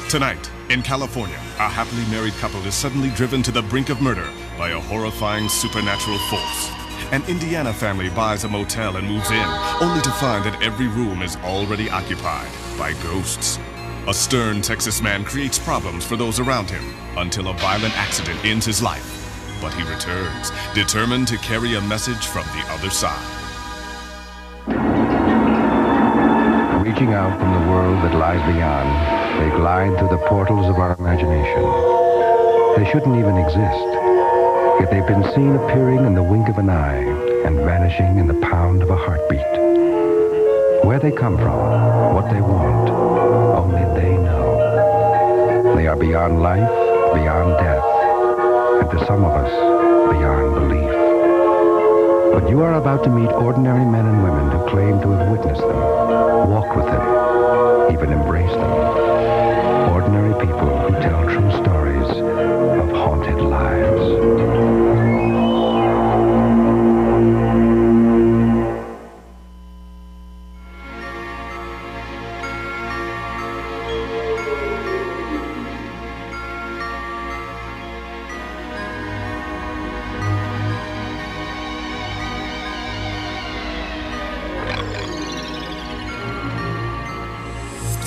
Tonight, in California, a happily married couple is suddenly driven to the brink of murder by a horrifying supernatural force. An Indiana family buys a motel and moves in, only to find that every room is already occupied by ghosts. A stern Texas man creates problems for those around him until a violent accident ends his life. But he returns, determined to carry a message from the other side. Reaching out from the world that lies beyond, they glide through the portals of our imagination. They shouldn't even exist, yet they've been seen appearing in the wink of an eye and vanishing in the pound of a heartbeat. Where they come from, what they want, only they know. They are beyond life, beyond death, and to some of us, beyond belief. But you are about to meet ordinary men and women who claim to have witnessed them, walked with them, even embraced them. Ordinary people who tell true stories of haunted lives.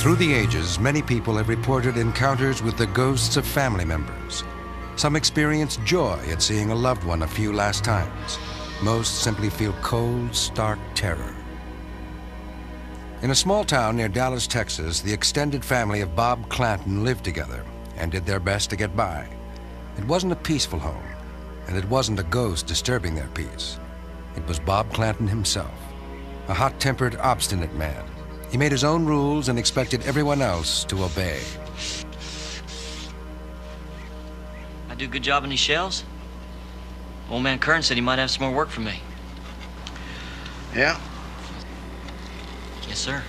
Through the ages, many people have reported encounters with the ghosts of family members. Some experience joy at seeing a loved one a few last times. Most simply feel cold, stark terror. In a small town near Dallas, Texas, the extended family of Bob Clanton lived together and did their best to get by. It wasn't a peaceful home, and it wasn't a ghost disturbing their peace. It was Bob Clanton himself, a hot-tempered, obstinate man. He made his own rules and expected everyone else to obey. I do a good job in these shells? Old man Kern said he might have some more work for me. Yeah? Yes, sir.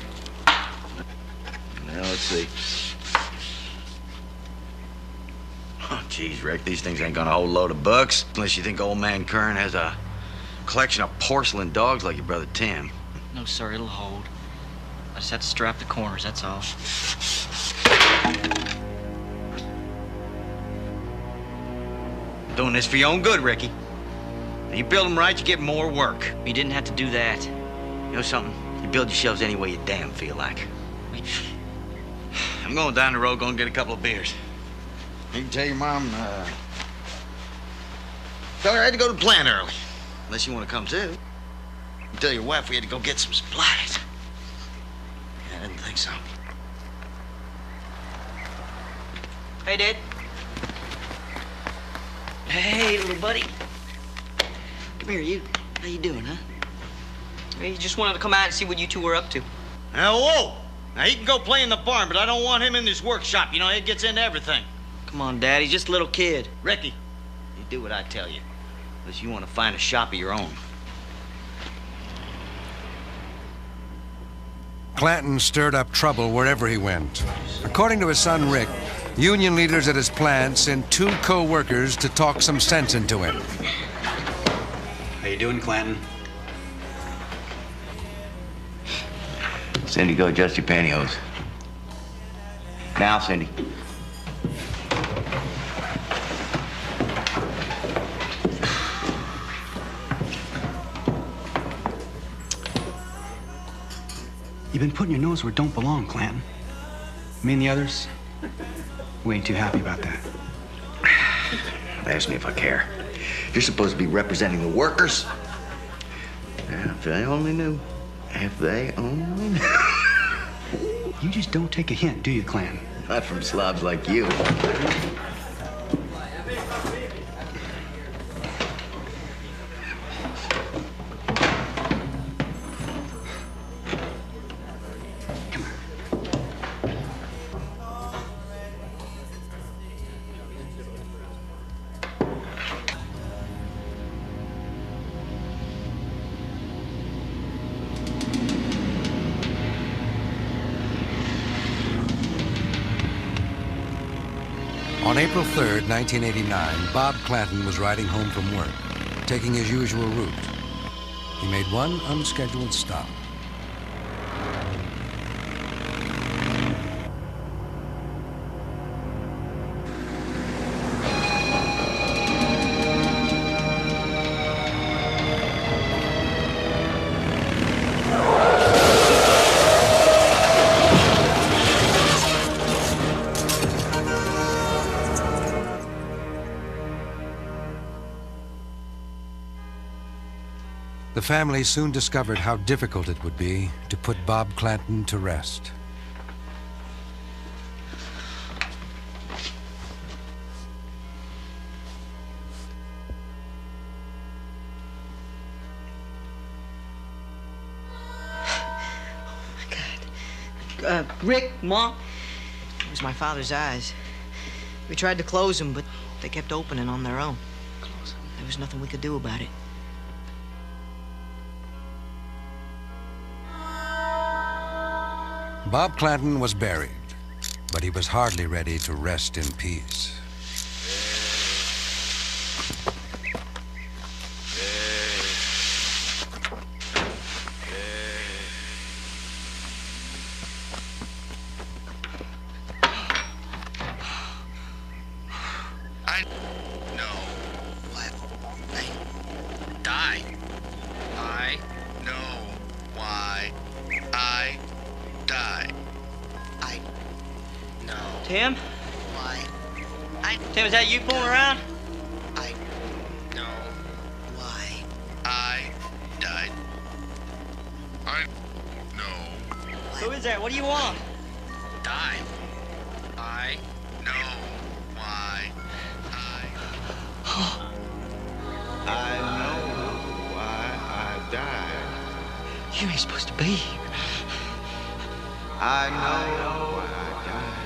Now, let's see. Oh, geez, Rick, these things ain't gonna hold a load of bucks unless you think old man Kern has a collection of porcelain dogs like your brother Tim. No, sir, it'll hold. I just have to strap the corners, that's all. Doing this for your own good, Ricky. You build them right, you get more work. You didn't have to do that. You know something? You build your shelves any way you damn feel like. I'm going down the road, going to get a couple of beers. You can tell your mom, tell her I had to go to the plant early. Unless you want to come too. You can tell your wife we had to go get some supplies. I didn't think so. Hey, Dad. Hey, little buddy. Come here, you. How you doing, huh? He just wanted to come out and see what you two were up to. Now, whoa! Now, he can go play in the barn, but I don't want him in this workshop. You know, he gets into everything. Come on, Dad. He's just a little kid. Ricky, you do what I tell you. Unless you want to find a shop of your own. Clanton stirred up trouble wherever he went. According to his son Rick, union leaders at his plant sent 2 co-workers to talk some sense into him. How you doing, Clanton? Cindy, go adjust your pantyhose. Now, Cindy. You've been putting your nose where it don't belong, Clanton. Me and the others, we ain't too happy about that. Ask me if I care. You're supposed to be representing the workers. Yeah, if they only knew. If they only knew. You just don't take a hint, do you, Clanton? Not from slobs like you. On April 3rd, 1989, Bob Clanton was riding home from work, taking his usual route. He made one unscheduled stop. The family soon discovered how difficult it would be to put Bob Clanton to rest. Rick, Mom. It was my father's eyes. We tried to close them, but they kept opening on their own. There was nothing we could do about it. Bob Clanton was buried, but he was hardly ready to rest in peace. Tim? Tim, is that you fooling around? I know why I died. I know. Who is that? What do you want? Die. I know why I know why I died. You ain't supposed to be here. I know why I died.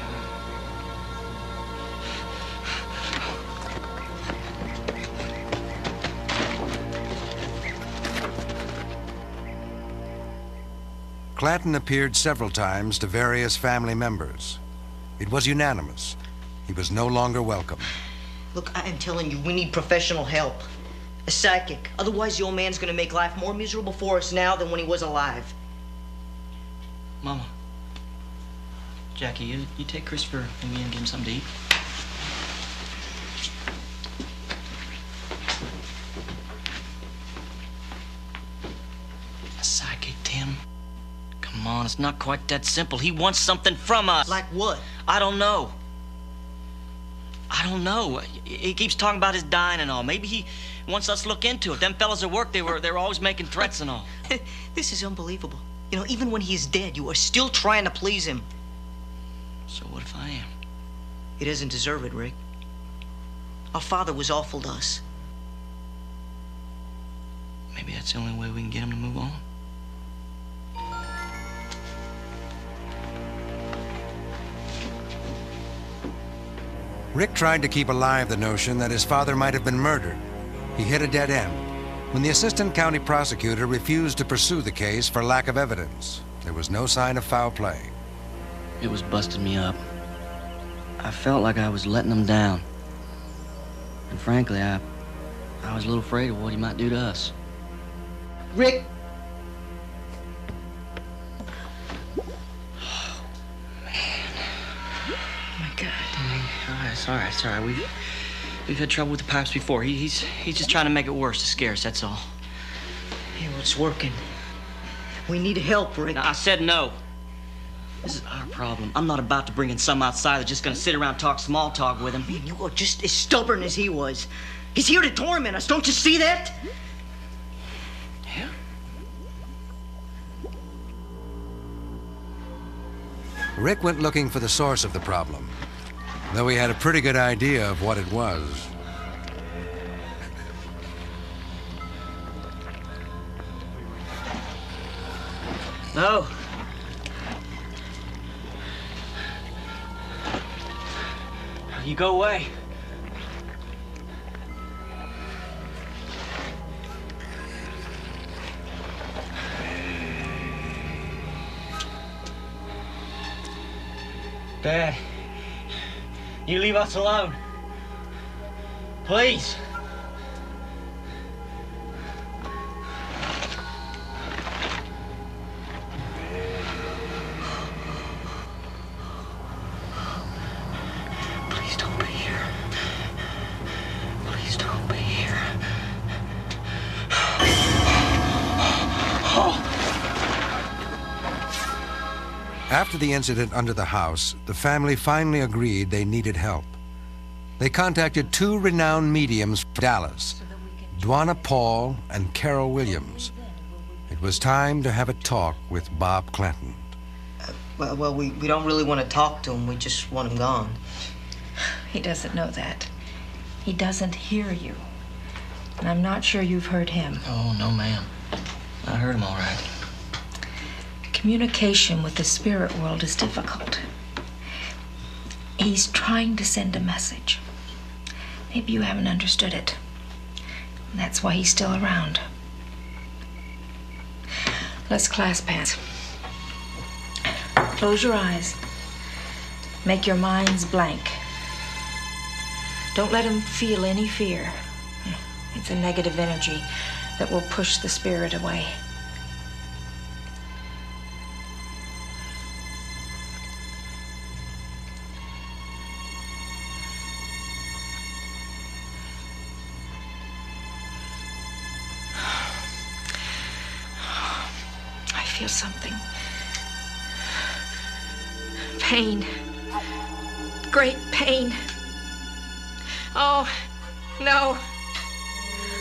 Clanton appeared several times to various family members. It was unanimous. He was no longer welcome. Look, I am telling you, we need professional help. A psychic. Otherwise, the old man's gonna make life more miserable for us now than when he was alive. Mama. Jackie, you take Christopher and me and give him something to eat. A psychic, Tim? Come on, it's not quite that simple. He wants something from us. Like what? I don't know. I don't know. He keeps talking about his dying and all. Maybe he wants us to look into it. Them fellas at work, they were always making threats and all. This is unbelievable. You know, even when he is dead, you are still trying to please him. So what if I am? He doesn't deserve it, Rick. Our father was awful to us. Maybe that's the only way we can get him to move on. Rick tried to keep alive the notion that his father might have been murdered. He hit a dead end when the assistant county prosecutor refused to pursue the case for lack of evidence. There was no sign of foul play. It was busting me up. I felt like I was letting them down. And frankly, I was a little afraid of what he might do to us. Rick! Oh, man. Oh, my God. All right. We've had trouble with the pipes before. He's just trying to make it worse to scare us, that's all. Yeah, well, it's working. We need help, Rick. Now, I said no. This is our problem. I'm not about to bring in some outsider that's just gonna sit around and talk small talk with him. Man, you are just as stubborn as he was. He's here to torment us. Don't you see that? Yeah. Rick went looking for the source of the problem, though he had a pretty good idea of what it was. No. You go away. Dad, you leave us alone. Please. Please don't be here. Please don't be here. After the incident under the house, the family finally agreed they needed help. They contacted two renowned mediums from Dallas, Dwana Paul and Carol Williams. It was time to have a talk with Bob Clanton. Well, we don't really want to talk to him. We just want him gone. He doesn't know that. He doesn't hear you. And I'm not sure you've heard him. Oh, no, ma'am. I heard him all right. Communication with the spirit world is difficult. He's trying to send a message. Maybe you haven't understood it. And that's why he's still around. Let's clasp hands. Close your eyes. Make your minds blank. Don't let him feel any fear. It's a negative energy that will push the spirit away. I feel something. Pain. Great pain. Oh, no.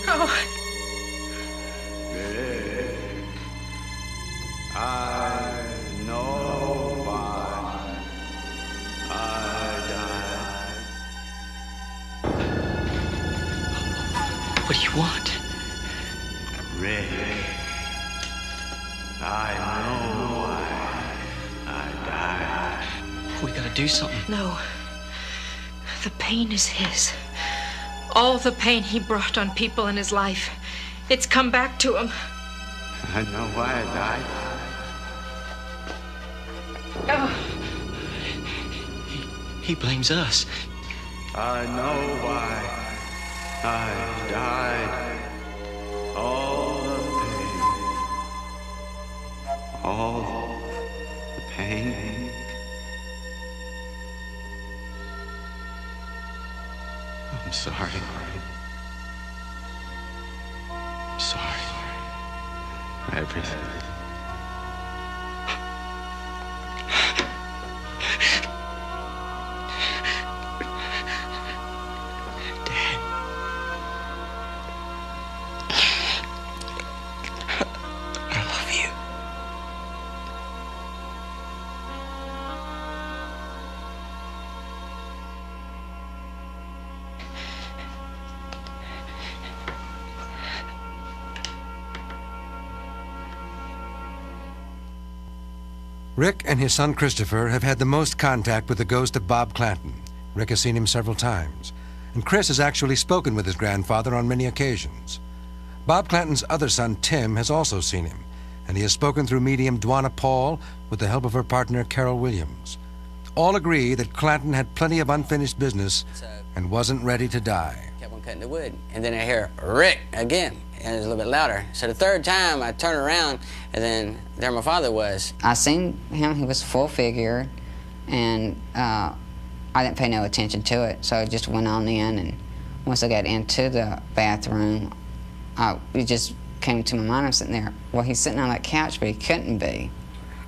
Oh. I know why I died. What do you want? Rick, I know why I died. We gotta do something. No. The pain is his. All the pain he brought on people in his life. It's come back to him. I know why I died. Oh. He blames us. I know why I died. All the pain. I'm sorry. I'm sorry. Everything. Rick and his son Christopher have had the most contact with the ghost of Bob Clanton. Rick has seen him several times, and Chris has actually spoken with his grandfather on many occasions. Bob Clanton's other son, Tim, has also seen him, and he has spoken through medium Dwana Paul with the help of her partner, Carol Williams. All agree that Clanton had plenty of unfinished business and wasn't ready to die. Kept on cutting the wood, and then I hear Rick again, and it was a little bit louder. So the third time I turn around, and then there my father was. I seen him, he was full figure, and I didn't pay no attention to it, so I just went on in, and once I got into the bathroom, it just came to my mind. I'm sitting there, well, he's sitting on that couch, but he couldn't be.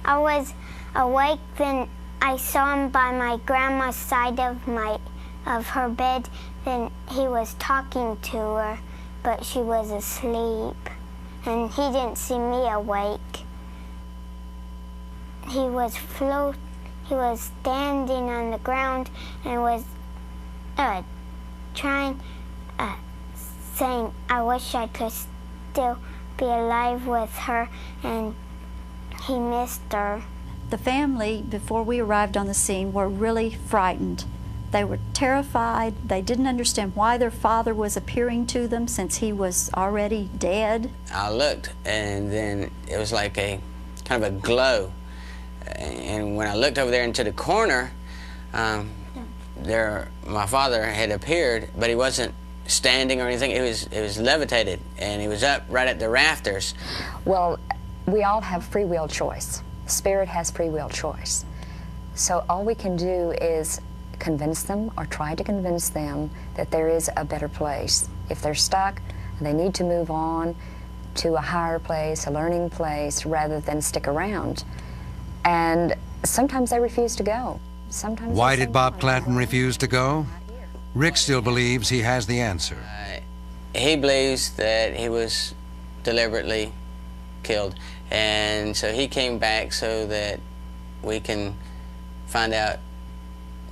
I was awake, then I saw him by my grandma's side of her bed. Then he was talking to her, but she was asleep, and he didn't see me awake. He was standing on the ground and was saying, I wish I could still be alive with her, and he missed her. The family, before we arrived on the scene, were really frightened. They were terrified. They didn't understand why their father was appearing to them since he was already dead. I looked, and then it was like a kind of a glow. And when I looked over there into the corner, my father had appeared, but he wasn't standing or anything. It was levitated, and he was up right at the rafters. Well, we all have free will choice. Spirit has free will choice. So all we can do is convince them or try to convince them that there is a better place. If they're stuck, they need to move on to a higher place, a learning place, rather than stick around. And sometimes they refuse to go. Sometimes. Why did Bob Clanton refuse to go? Rick still believes he has the answer. He believes that he was deliberately killed. And so he came back so that we can find out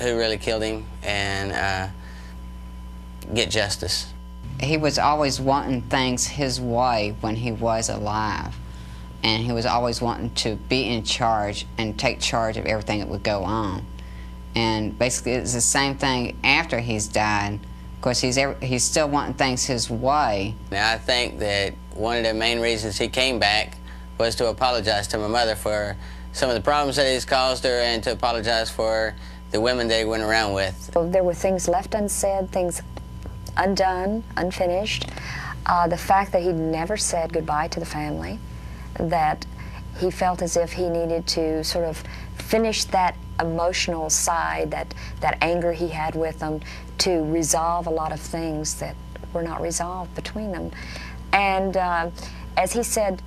who really killed him and get justice. He was always wanting things his way when he was alive. And he was always wanting to be in charge and take charge of everything that would go on. And basically it's the same thing after he's died. Of course, he's still wanting things his way. Now, I think that one of the main reasons he came back was to apologize to my mother for some of the problems that he's caused her and to apologize for the women that he went around with. There were things left unsaid, things undone, unfinished. The fact that he never said goodbye to the family, that he felt as if he needed to sort of finish that emotional side, that anger he had with them, to resolve a lot of things that were not resolved between them. And as he said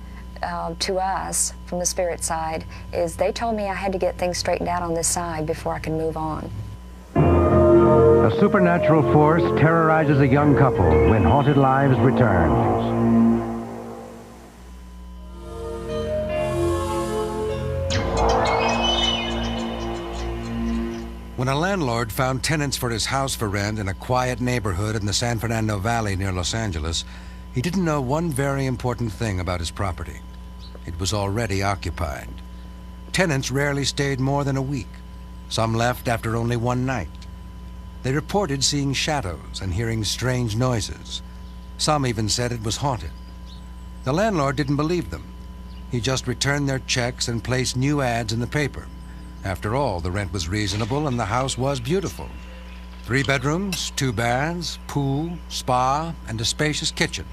to us from the spirit side, is they told me I had to get things straightened out on this side before I could move on. A supernatural force terrorizes a young couple when Haunted Lives returns. When a landlord found tenants for his house for rent in a quiet neighborhood in the San Fernando Valley near Los Angeles, he didn't know one very important thing about his property. It was already occupied. Tenants rarely stayed more than a week. Some left after only one night. They reported seeing shadows and hearing strange noises. Some even said it was haunted. The landlord didn't believe them. He just returned their checks and placed new ads in the paper. After all, the rent was reasonable and the house was beautiful. 3 bedrooms, 2 baths, pool, spa, and a spacious kitchen.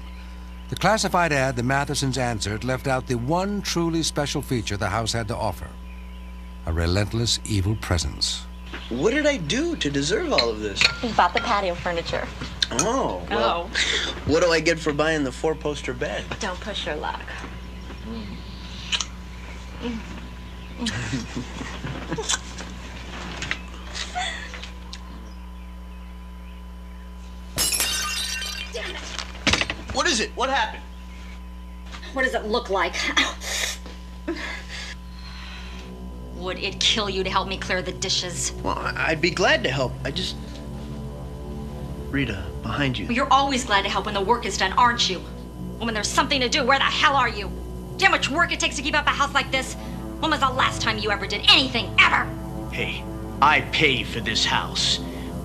The classified ad the Mathesons answered left out the one truly special feature the house had to offer: a relentless evil presence. What did I do to deserve all of this? You bought the patio furniture. Oh, well, what do I get for buying the 4-poster bed? Don't push your luck. Damn it. What is it? What happened? What does it look like? Would it kill you to help me clear the dishes? Well, I'd be glad to help. I just... Rita, behind you. Well, you're always glad to help when the work is done, aren't you? When there's something to do, where the hell are you? Do you know how much work it takes to keep up a house like this? When was the last time you ever did anything, ever? Hey, I pay for this house.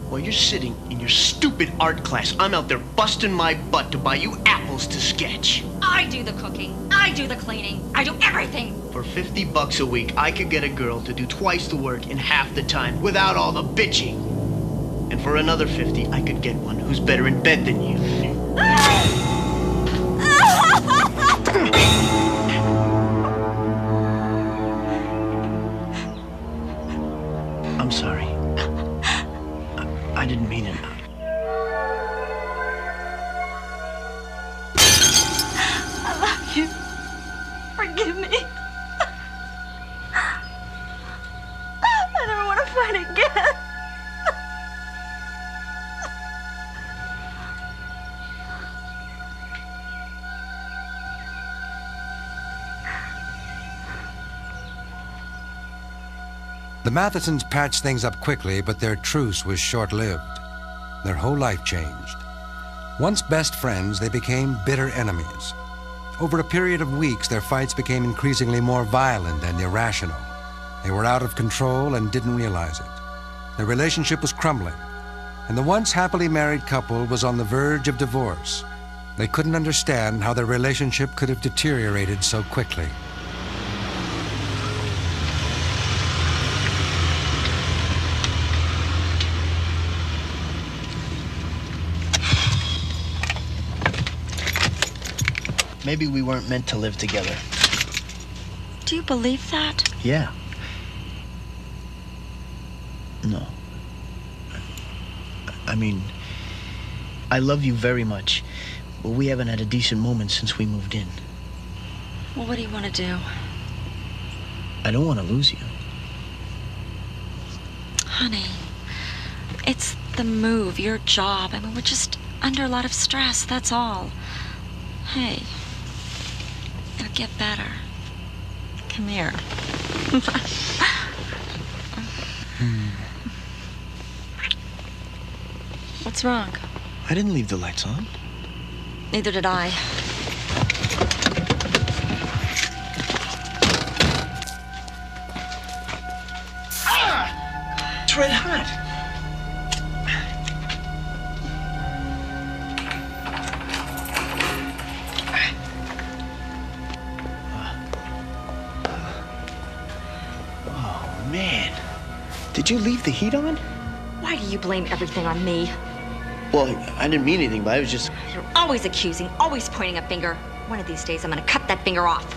While you're sitting in your stupid art class, I'm out there busting my butt to buy you apples to sketch. I do the cooking. I do the cleaning. I do everything. For $50 a week, I could get a girl to do twice the work in half the time without all the bitching. And for another $50, I could get one who's better in bed than you. I'm sorry. I didn't mean it. I love you. Forgive me. I never want to fight again. The Mathesons patched things up quickly, but their truce was short-lived. Their whole life changed. Once best friends, they became bitter enemies. Over a period of weeks, their fights became increasingly more violent and irrational. They were out of control and didn't realize it. Their relationship was crumbling, and the once happily married couple was on the verge of divorce. They couldn't understand how their relationship could have deteriorated so quickly. Maybe we weren't meant to live together. Do you believe that? Yeah. No. I mean, I love you very much, but we haven't had a decent moment since we moved in. Well, what do you want to do? I don't want to lose you. Honey, it's the move, your job. I mean, we're just under a lot of stress, that's all. Hey, It'll get better. Come here. What's wrong? I didn't leave the lights on. Neither did I. It's red hot. Oh, man. Did you leave the heat on? Why do you blame everything on me? Well, I didn't mean anything, but I was just... You're always accusing, always pointing a finger. One of these days, I'm gonna cut that finger off.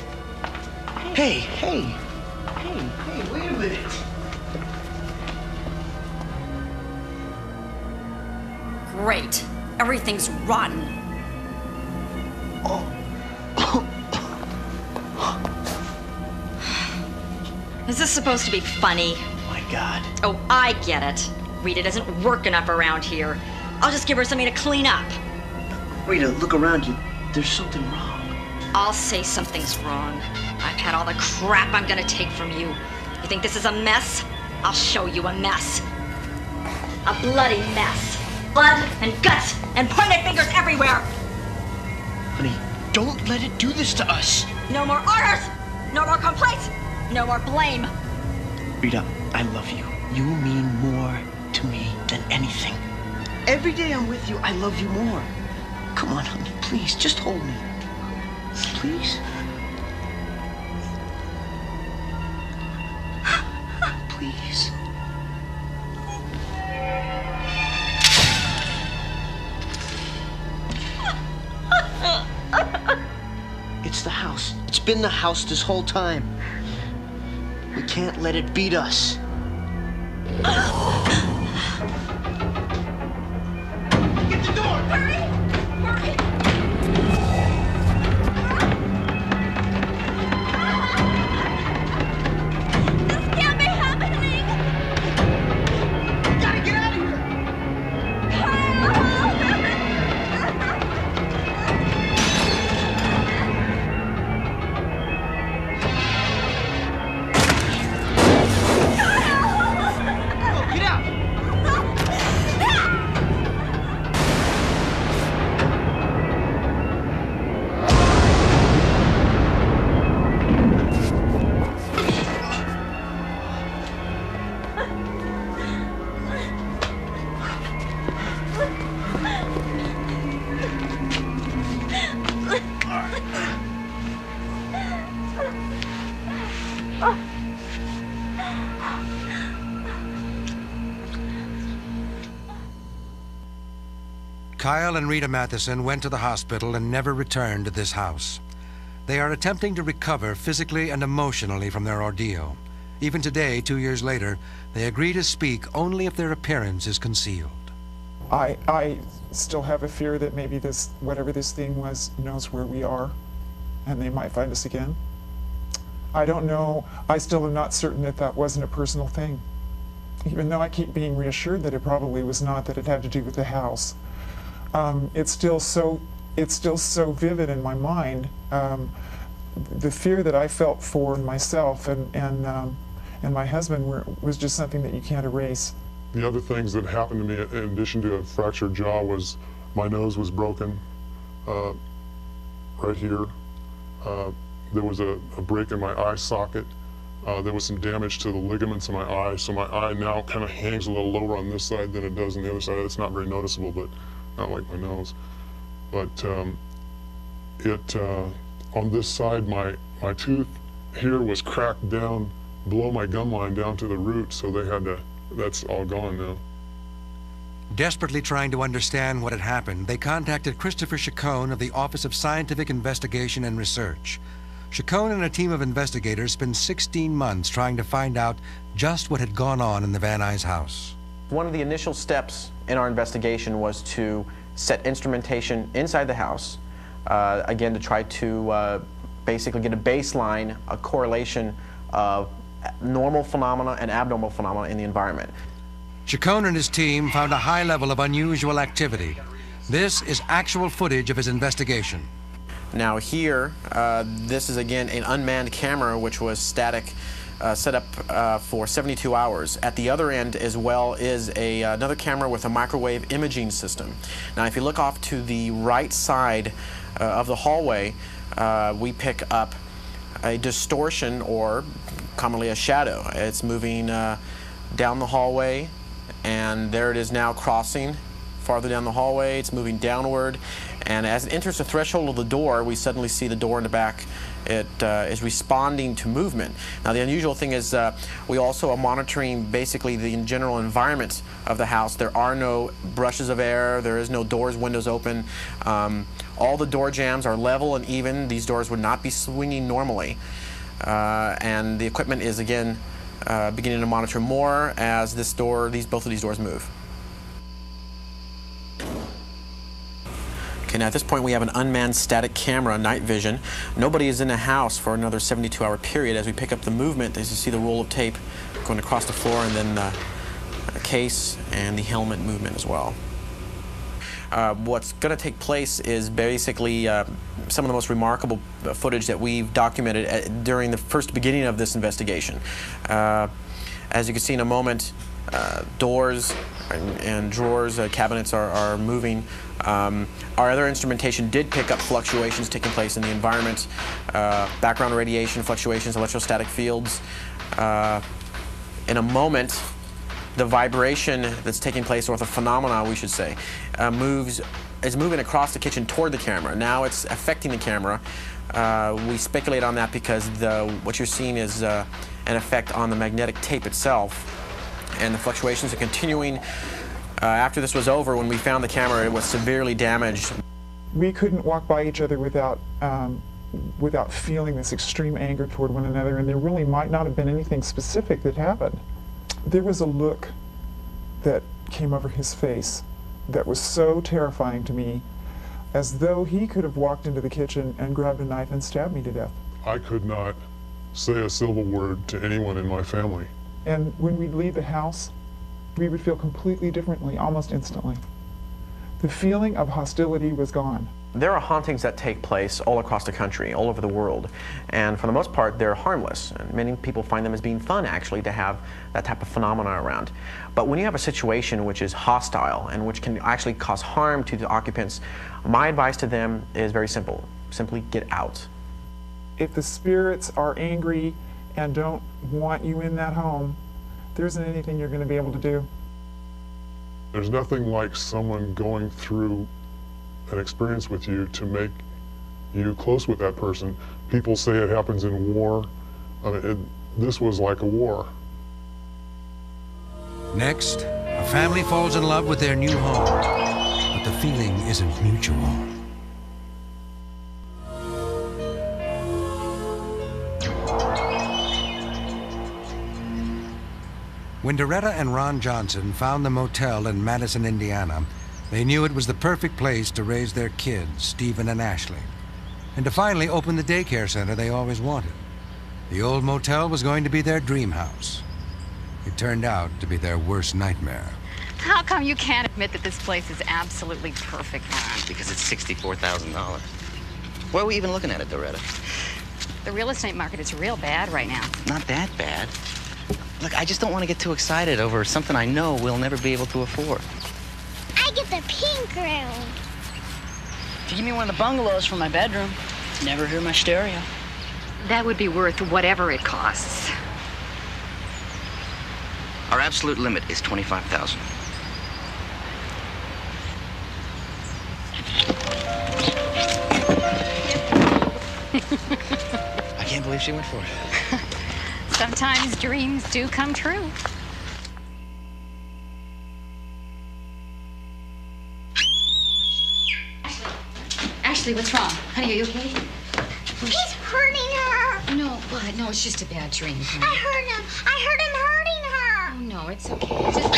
Hey, wait a minute. Great. Everything's rotten. Is this supposed to be funny? Oh, my God. Oh, I get it. Rita doesn't work enough around here. I'll just give her something to clean up. Rita, look around you. There's something wrong. I'll say something's wrong. I've had all the crap I'm gonna take from you. You think this is a mess? I'll show you a mess. A bloody mess. Blood and guts and pointed fingers everywhere. Honey, don't let it do this to us. No more orders. No more complaints. No more blame. Rita, I love you. You mean more to me than anything. Every day I'm with you, I love you more. Come on, honey, please, just hold me. Please? Please. It's the house. It's been the house this whole time. We can't let it beat us. Get the door! Hurry! Hurry! This can't be happening! We gotta get out of here! Oh, get out! Kyle and Rita Matheson went to the hospital and never returned to this house. They are attempting to recover physically and emotionally from their ordeal. Even today, 2 years later, they agree to speak only if their appearance is concealed. I still have a fear that maybe this, whatever this thing was, knows where we are, and they might find us again. I don't know. I still am not certain that that wasn't a personal thing, even though I keep being reassured that it probably was not, that it had to do with the house. It's still so vivid in my mind. The fear that I felt for myself and my husband was just something that you can't erase. The other things that happened to me in addition to a fractured jaw was my nose was broken right here. There was a break in my eye socket. There was some damage to the ligaments in my eye, so my eye now kind of hangs a little lower on this side than it does on the other side. It's not very noticeable, but not like my nose. But on this side, my tooth here was cracked down below my gum line down to the root, so they had to, that's all gone now. Desperately trying to understand what had happened, they contacted Christopher Chacon of the Office of Scientific Investigation and Research. Chacon and a team of investigators spent 16 months trying to find out just what had gone on in the Van Nuys house. One of the initial steps in our investigation was to set instrumentation inside the house, again to try to basically get a baseline, a correlation of normal phenomena and abnormal phenomena in the environment. Chacon and his team found a high level of unusual activity. This is actual footage of his investigation. Now here, this is again an unmanned camera which was static, set up for 72 hours. At the other end as well is another camera with a microwave imaging system. Now if you look off to the right side of the hallway, we pick up a distortion, or commonly a shadow. It's moving down the hallway, and there it is now crossing farther down the hallway. It's moving downward, and as it enters the threshold of the door, we suddenly see the door in the back. It is responding to movement. Now the unusual thing is we also are monitoring basically the general environment of the house. There are no brushes of air, there is no doors, windows open. All the door jambs are level and even. These doors would not be swinging normally. And the equipment is again beginning to monitor more as both of these doors move. Okay, now at this point we have an unmanned static camera, night vision. Nobody is in the house for another 72-hour period. As we pick up the movement, as you see the roll of tape going across the floor, and then the case and the helmet movement as well. What's going to take place is basically some of the most remarkable footage that we've documented during the first beginning of this investigation. As you can see in a moment, doors and drawers, cabinets are moving. Our other instrumentation did pick up fluctuations taking place in the environment, background radiation fluctuations, electrostatic fields. In a moment, the vibration that's taking place, or the phenomena, we should say, is moving across the kitchen toward the camera. Now it's affecting the camera. We speculate on that because what you're seeing is an effect on the magnetic tape itself, and the fluctuations are continuing. After this was over, when we found the camera, it was severely damaged. We couldn't walk by each other without feeling this extreme anger toward one another, and there really might not have been anything specific that happened. There was a look that came over his face that was so terrifying to me, as though he could have walked into the kitchen and grabbed a knife and stabbed me to death. I could not say a civil word to anyone in my family. And when we'd leave the house, we would feel completely differently, almost instantly. The feeling of hostility was gone. There are hauntings that take place all across the country, all over the world, and for the most part they're harmless, and many people find them as being fun, actually, to have that type of phenomena around. But when you have a situation which is hostile and which can actually cause harm to the occupants, my advice to them is very simple: simply get out. If the spirits are angry and don't want you in that home, there isn't anything you're going to be able to do. There's nothing like someone going through an experience with you to make you close with that person. People say it happens in war. This was like a war. Next, a family falls in love with their new home, but the feeling isn't mutual. When Doretta and Ron Johnson found the motel in Madison, Indiana, they knew it was the perfect place to raise their kids, Stephen and Ashley, and to finally open the daycare center they always wanted. The old motel was going to be their dream house. It turned out to be their worst nightmare. How come you can't admit that this place is absolutely perfect, Ron? Because it's $64,000. Why are we even looking at it, Doretta? The real estate market is real bad right now. Not that bad. Look, I just don't want to get too excited over something I know we'll never be able to afford. I get the pink room. If you give me one of the bungalows for my bedroom, never hear my stereo. That would be worth whatever it costs. Our absolute limit is $25,000. I can't believe she went for it. Sometimes dreams do come true. Ashley, what's wrong? Honey, are you okay? He's hurting her. No, what? No, it's just a bad dream. Honey. I heard him. I heard him hurting her. Oh, no, it's okay. It's just...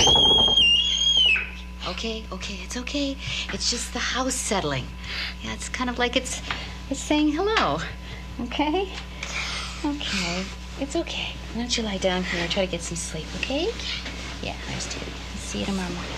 Okay, it's okay. It's just the house settling. Yeah, it's kind of like it's saying hello. Okay? Okay. It's okay. Why don't you lie down here and try to get some sleep, okay? Yeah, there's Teddy. See you tomorrow morning.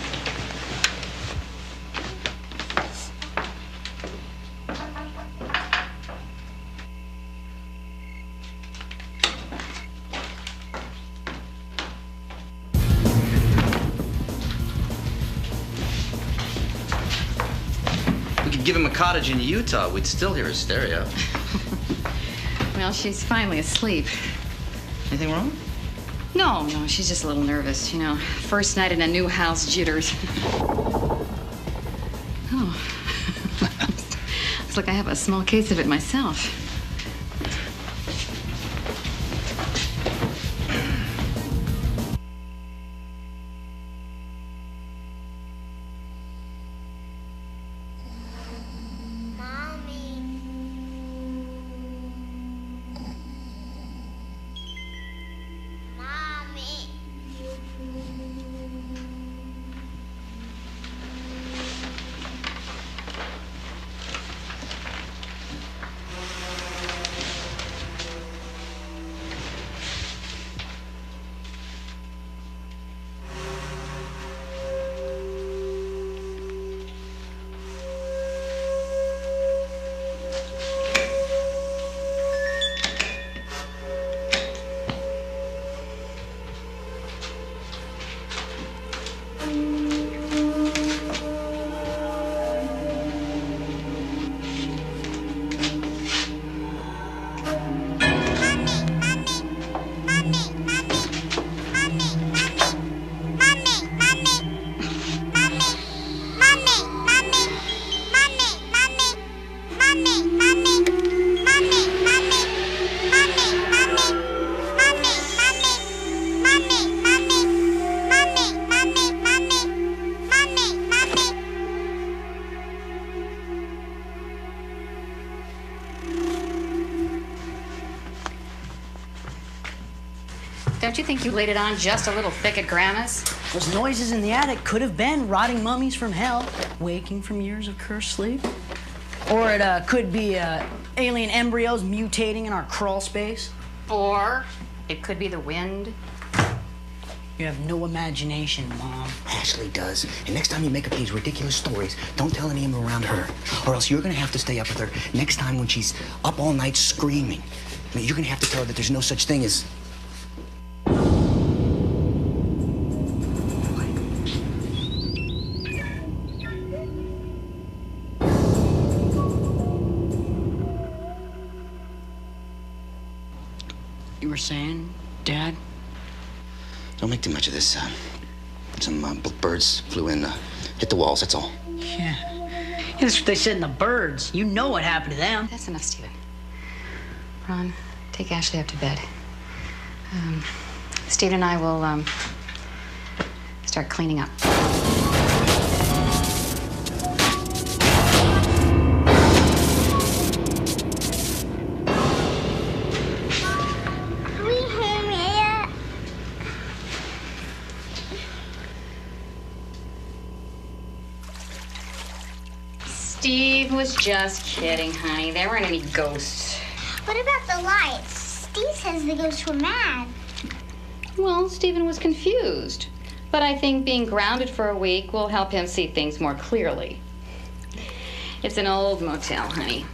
could give him a cottage in Utah, we'd still hear his stereo. Well, she's finally asleep. Anything wrong? No, she's just a little nervous, you know. First night in a new house, jitters. Oh. Looks like I have a small case of it myself. Don't you think you laid it on just a little thick at Grandma's? Those noises in the attic could have been rotting mummies from hell, waking from years of cursed sleep. Or it could be alien embryos mutating in our crawl space. Or it could be the wind. You have no imagination, Mom. Ashley does. And next time you make up these ridiculous stories, don't tell any of them around her. Or else you're gonna have to stay up with her next time when she's up all night screaming. I mean, you're gonna have to tell her that there's no such thing as... You were saying, Dad? Don't make too much of this. Some birds flew in, hit the walls, that's all. Yeah. That's what they said in the birds. You know what happened to them. That's enough, Stephen. Ron, take Ashley up to bed. Steve and I will start cleaning up. Steve was just kidding, honey. There weren't any ghosts. What about the lights? Steve says the ghosts were mad. Well, Stephen was confused. But I think being grounded for a week will help him see things more clearly. It's an old motel, honey.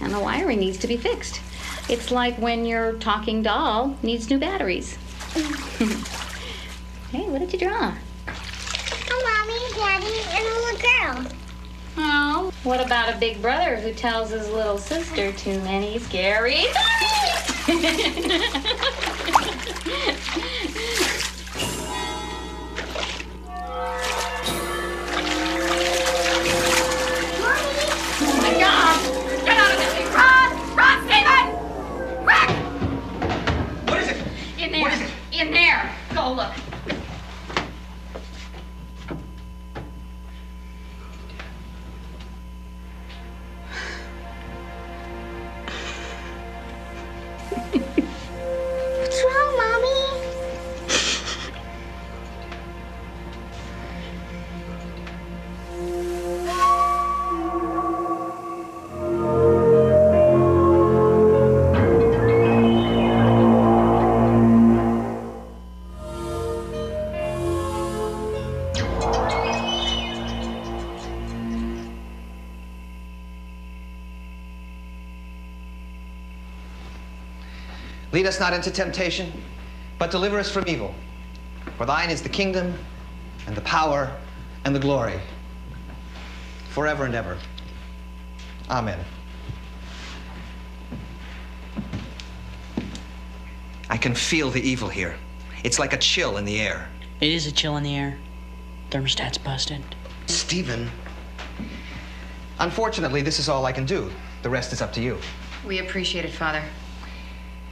And the wiring needs to be fixed. It's like when your talking doll needs new batteries. Hey, what did you draw? Mommy, Daddy, and a little girl. Oh, what about a big brother who tells his little sister too many scary things? Oh my God! Get out of this thing! Run, Stephen! Quick! What is it? In there. What is it? In there. Go look. What's wrong, Mommy? Lead us not into temptation, but deliver us from evil. For thine is the kingdom, and the power, and the glory, forever and ever. Amen. I can feel the evil here. It's like a chill in the air. It is a chill in the air. Thermostat's busted. Stephen, unfortunately, this is all I can do. The rest is up to you. We appreciate it, Father.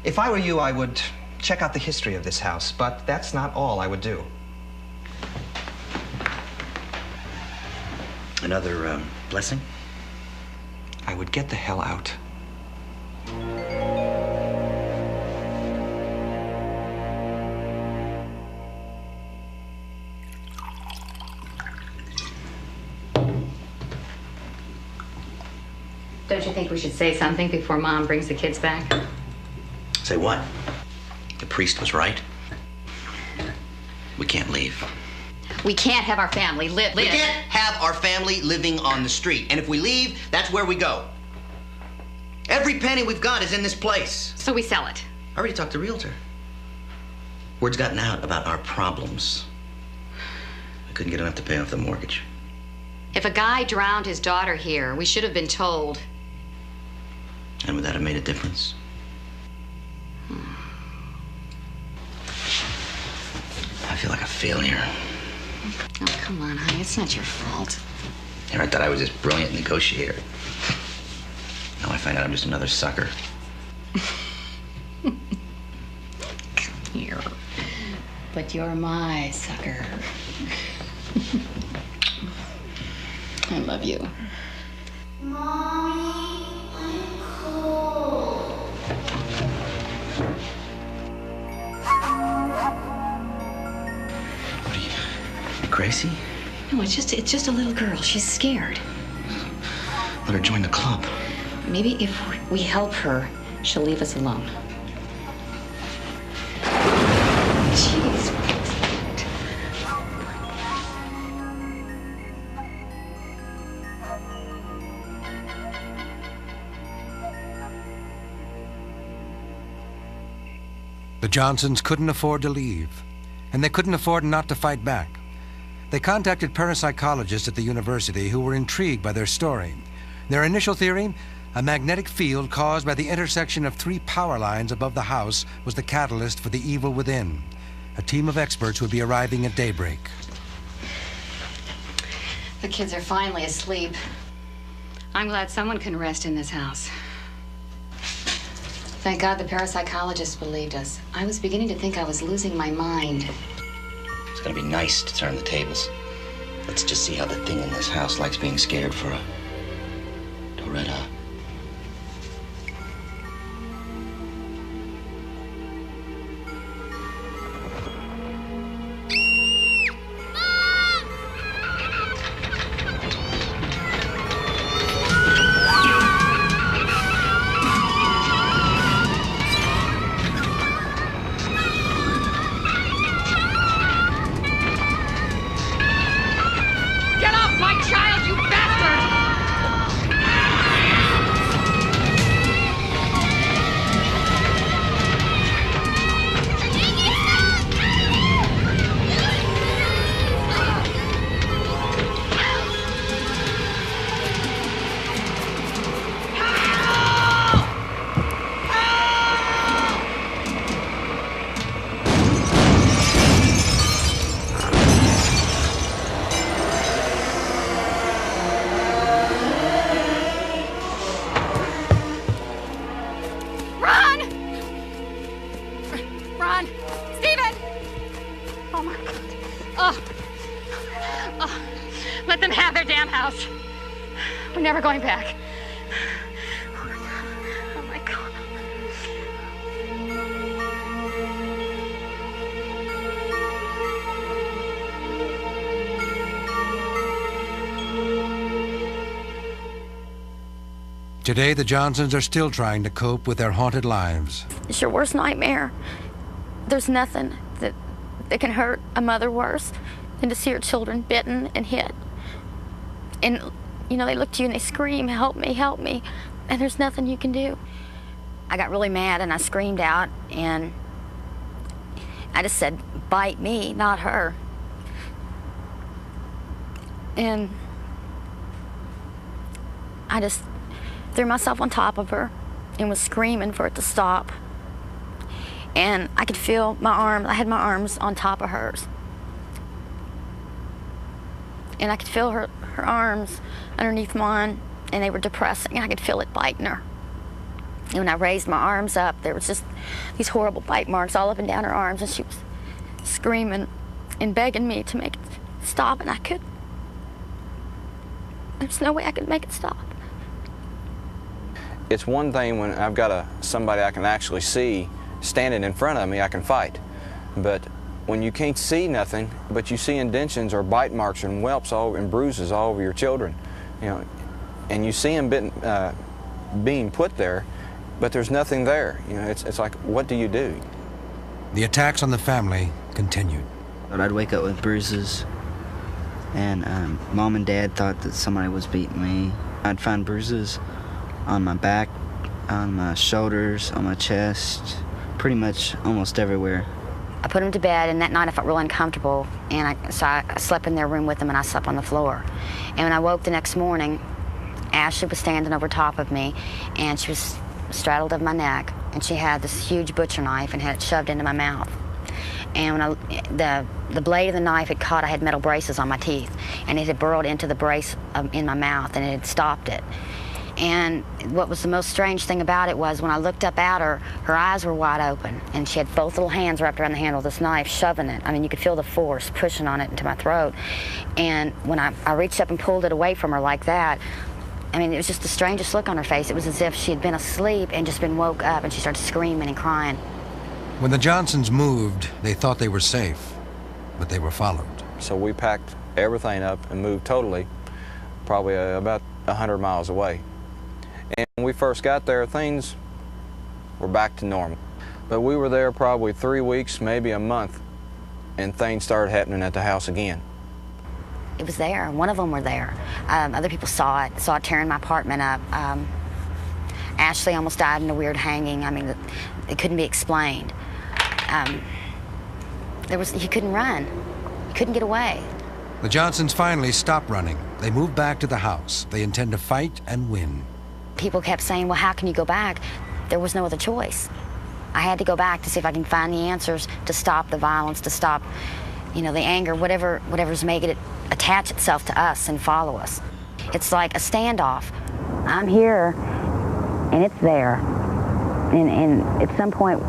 If I were you, I would check out the history of this house, but that's not all I would do. Another blessing? I would get the hell out. Don't you think we should say something before Mom brings the kids back? Say what? The priest was right. We can't leave. We can't have our family live. We can't have our family living on the street. And if we leave, that's where we go. Every penny we've got is in this place. So we sell it. I already talked to the realtor. Word's gotten out about our problems. I couldn't get enough to pay off the mortgage. If a guy drowned his daughter here, we should have been told. And would that have made a difference? I feel like a failure. Oh, come on, honey. It's not your fault. Here, I thought I was this brilliant negotiator. Now I find out I'm just another sucker. Come here. But you're my sucker. I love you. Mommy, I'm cold. What are you crazy? No, it's just a little girl. She's scared. Let her join the club. Maybe if we help her, she'll leave us alone. Jeez. The Johnsons couldn't afford to leave, and they couldn't afford not to fight back. They contacted parapsychologists at the university who were intrigued by their story. Their initial theory, a magnetic field caused by the intersection of 3 power lines above the house, was the catalyst for the evil within. A team of experts would be arriving at daybreak. The kids are finally asleep. I'm glad someone can rest in this house. Thank God the parapsychologists believed us. I was beginning to think I was losing my mind. It's gonna be nice to turn the tables. Let's just see how the thing in this house likes being scared for a Doretta. Get off my child, you bastard! Run! Run! Stephen! Oh my God. Oh. Let them have their damn house. We're never going back. Oh my God. Today, the Johnsons are still trying to cope with their haunted lives. It's your worst nightmare. There's nothing that can hurt a mother worse than to see her children bitten and hit. And, you know, they look to you and they scream, help me, and there's nothing you can do. I got really mad and I screamed out and I just said, bite me, not her. And I just threw myself on top of her and was screaming for it to stop. And I could feel my arms, I had my arms on top of hers. And I could feel her arms underneath mine, and they were depressing, and I could feel it biting her. And when I raised my arms up, there was just these horrible bite marks all up and down her arms, and she was screaming and begging me to make it stop, and I couldn't. There's no way I could make it stop. It's one thing when I've got somebody I can actually see standing in front of me, I can fight. But when you can't see nothing, but you see indentions or bite marks and whelps and bruises all over your children, you know, and you see them being put there, but there's nothing there. You know, it's like, what do you do? The attacks on the family continued. I'd wake up with bruises, and Mom and Dad thought that somebody was beating me. I'd find bruises on my back, on my shoulders, on my chest, pretty much almost everywhere. I put them to bed, and that night I felt real uncomfortable, and so I slept in their room with them, and I slept on the floor. And when I woke the next morning, Ashley was standing over top of me, and she was straddled of my neck, and she had this huge butcher knife and had it shoved into my mouth. And when the blade of the knife had caught, I had metal braces on my teeth, and it had burrowed into the brace in my mouth, and it had stopped it. And what was the most strange thing about it was when I looked up at her, her eyes were wide open, and she had both little hands wrapped around the handle of this knife, shoving it. I mean, you could feel the force pushing on it into my throat. And when I reached up and pulled it away from her like that, I mean, it was just the strangest look on her face. It was as if she had been asleep and just been woke up, and she started screaming and crying. When the Johnsons moved, they thought they were safe, but they were followed. So we packed everything up and moved totally, probably about 100 miles away. And when we first got there, things were back to normal. But we were there probably 3 weeks, maybe a month, and things started happening at the house again. It was there. One of them were there. Other people saw it tearing my apartment up. Ashley almost died in a weird hanging. I mean, it couldn't be explained. He couldn't run. He couldn't get away. The Johnsons finally stopped running. They moved back to the house. They intend to fight and win. People kept saying, well, how can you go back? There was no other choice. I had to go back to see if I can find the answers to stop the violence, to stop, you know, the anger, whatever's making it attach itself to us and follow us. It's like a standoff. I'm here, and it's there. And at some point,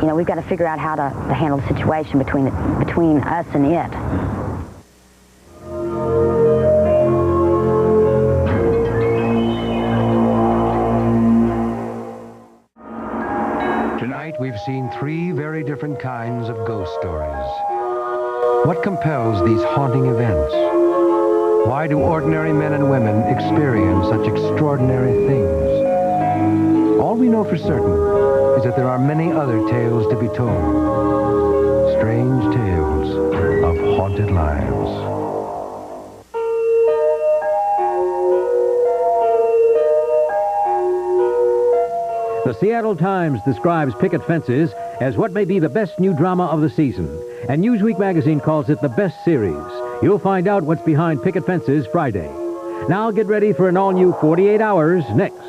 you know, we've got to figure out how to handle the situation between us and it. Tonight, we've seen 3 very different kinds of ghost stories. What compels these haunting events? Why do ordinary men and women experience such extraordinary things? All we know for certain is that there are many other tales to be told. Strange tales of haunted lives. The Seattle Times describes Picket Fences as what may be the best new drama of the season, and Newsweek magazine calls it the best series. You'll find out what's behind Picket Fences Friday. Now get ready for an all-new 48 Hours next.